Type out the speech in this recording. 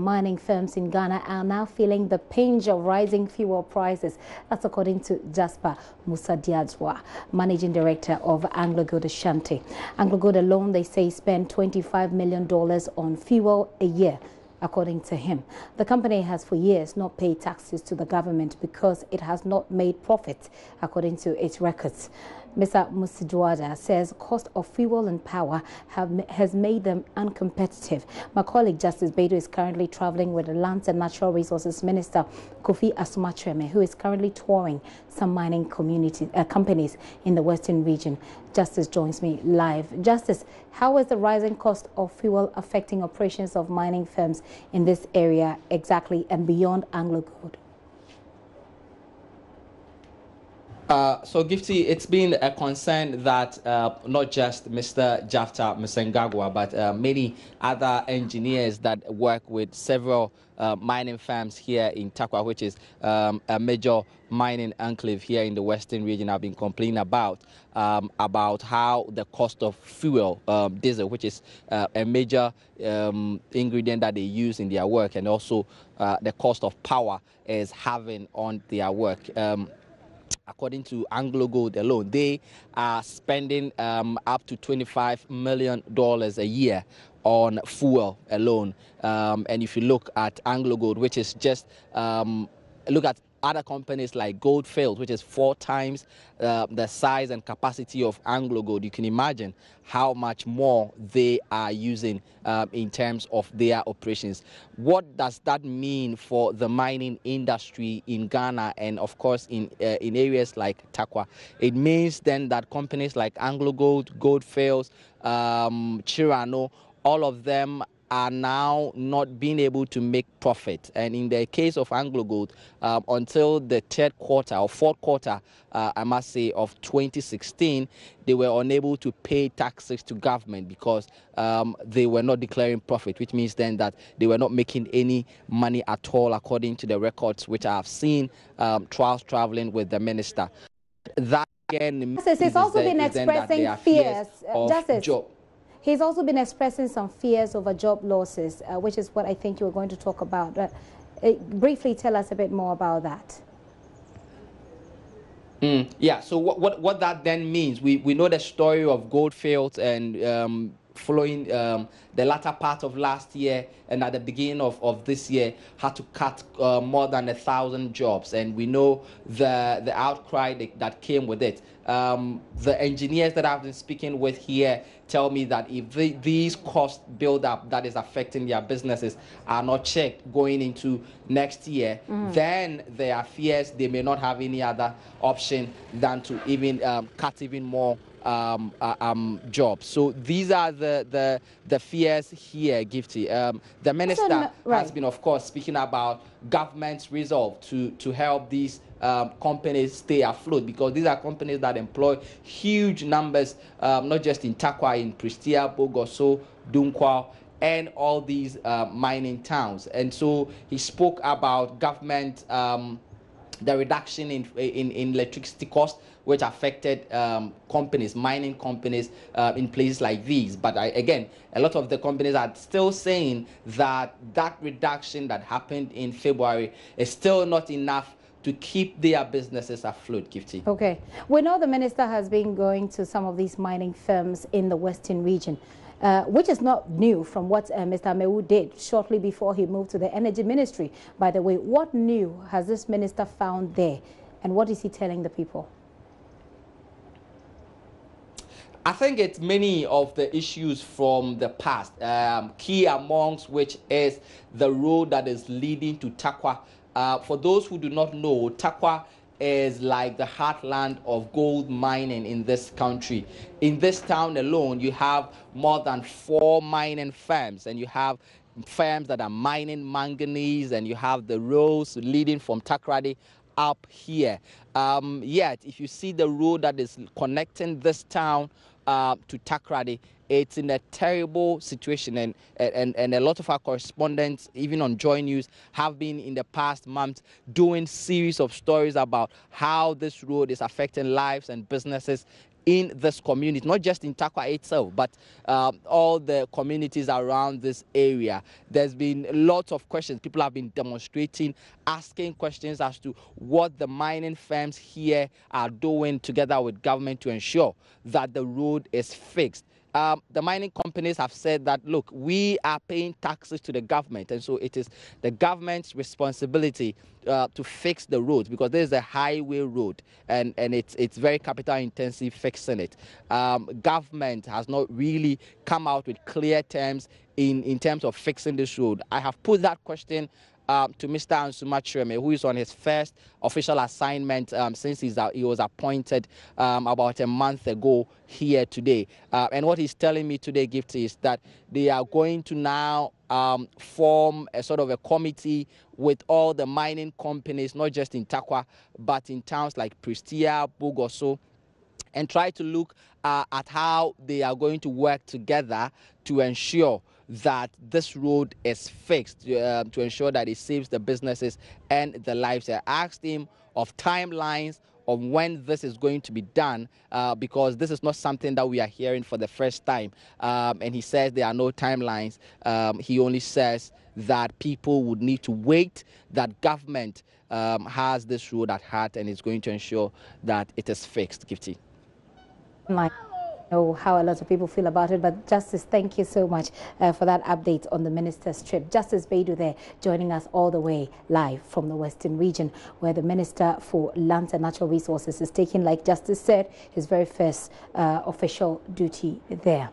Mining firms in Ghana are now feeling the pinch of rising fuel prices. That's according to Jasper Musadiadzwa, Managing Director of AngloGold Ashanti. AngloGold alone, they say, spend $25 million on fuel a year. According to him, the company has for years not paid taxes to the government because it has not made profit, according to its records. Mr. Musiduada says cost of fuel and power has made them uncompetitive. My colleague Justice Beidou is currently traveling with the Lands and Natural Resources Minister Kofi Asumacheme, who is currently touring some mining companies in the Western region. Justice joins me live. Justice, how is the rising cost of fuel affecting operations of mining firms in this area exactly and beyond AngloGold? So, Gifty, it's been a concern that not just Mr. Jafta Msengagwa, but many other engineers that work with several mining firms here in Takwa, which is a major mining enclave here in the Western region, have been complaining about how the cost of fuel, diesel, which is a major ingredient that they use in their work, and also the cost of power is having on their work. According to AngloGold alone, they are spending up to $25 million a year on fuel alone. And if you look at AngloGold, which is just look at other companies like Goldfield, which is 4 times the size and capacity of AngloGold, you can imagine how much more they are using in terms of their operations. What does that mean for the mining industry in Ghana and, of course, in areas like Takwa? It means then that companies like AngloGold, Goldfields, Chirano, all of them are now not being able to make profit. And in the case of AngloGold, until the 3rd quarter or 4th quarter, I must say, of 2016, they were unable to pay taxes to government because they were not declaring profit, which means then that they were not making any money at all, according to the records which I have seen trials traveling with the minister. That again, he's also been expressing fears of job. He's also been expressing some fears over job losses, which is what I think you were going to talk about. Briefly tell us a bit more about that. Yeah, so what that then means, we know the story of Goldfields and following the latter part of last year and at the beginning of this year had to cut more than 1,000 jobs, and we know the outcry that came with it. The engineers that I've been speaking with here tell me that if these costs build up that is affecting their businesses are not checked going into next year, then there are fears they may not have any other option than to even cut even more jobs. So these are the fears here, Gifty. The minister has been, of course, speaking about government's resolve to help these companies stay afloat, because these are companies that employ huge numbers, not just in Takwa, in Pristia, Bogoso, Dunkwao, and all these mining towns. And so he spoke about government, the reduction in electricity costs, which affected companies, mining companies in places like these. But again, a lot of the companies are still saying that reduction that happened in February is still not enough to keep their businesses afloat, Gifty. Okay. We know the minister has been going to some of these mining firms in the Western region, which is not new from what Mr. Amewu did shortly before he moved to the Energy Ministry. By the way, what new has this minister found there, and what is he telling the people? I think it's many of the issues from the past, key amongst which is the road that is leading to Takwa. For those who do not know, Takwa is like the heartland of gold mining in this country. In this town alone, you have more than 4 mining firms, and you have firms that are mining manganese, and you have the roads leading from Takoradi up here. Yet, if you see the road that is connecting this town to Takoradi, it's in a terrible situation, and a lot of our correspondents, even on JoyNews, have been in the past month doing series of stories about how this road is affecting lives and businesses in this community, not just in Takwa itself, but all the communities around this area. There's been lots of questions. People have been demonstrating, asking questions as to what the mining firms here are doing together with government to ensure that the road is fixed. The mining companies have said that, look, we are paying taxes to the government, and so it is the government's responsibility to fix the roads, because there is a highway road, and it's very capital intensive fixing it. Government has not really come out with clear terms in terms of fixing this road. I have put that question to Mr. Ansuma Chireme, who is on his first official assignment since he was appointed about a month ago here today. And what he's telling me today, Gifty, is that they are going to now form a sort of a committee with all the mining companies, not just in Takwa, but in towns like Prestia, Bogoso, and try to look at how they are going to work together to ensure that this road is fixed, to ensure that it saves the businesses and the lives. I asked him of timelines of when this is going to be done, because this is not something that we are hearing for the first time. And he says there are no timelines. He only says that people would need to wait, that government has this road at heart and is going to ensure that it is fixed. Gifty. Know how a lot of people feel about it, but Justice, thank you so much for that update on the minister's trip. Justice Baidu there, joining us all the way live from the Western region, where the Minister for Lands and Natural Resources is taking, like Justice said, his very first official duty there.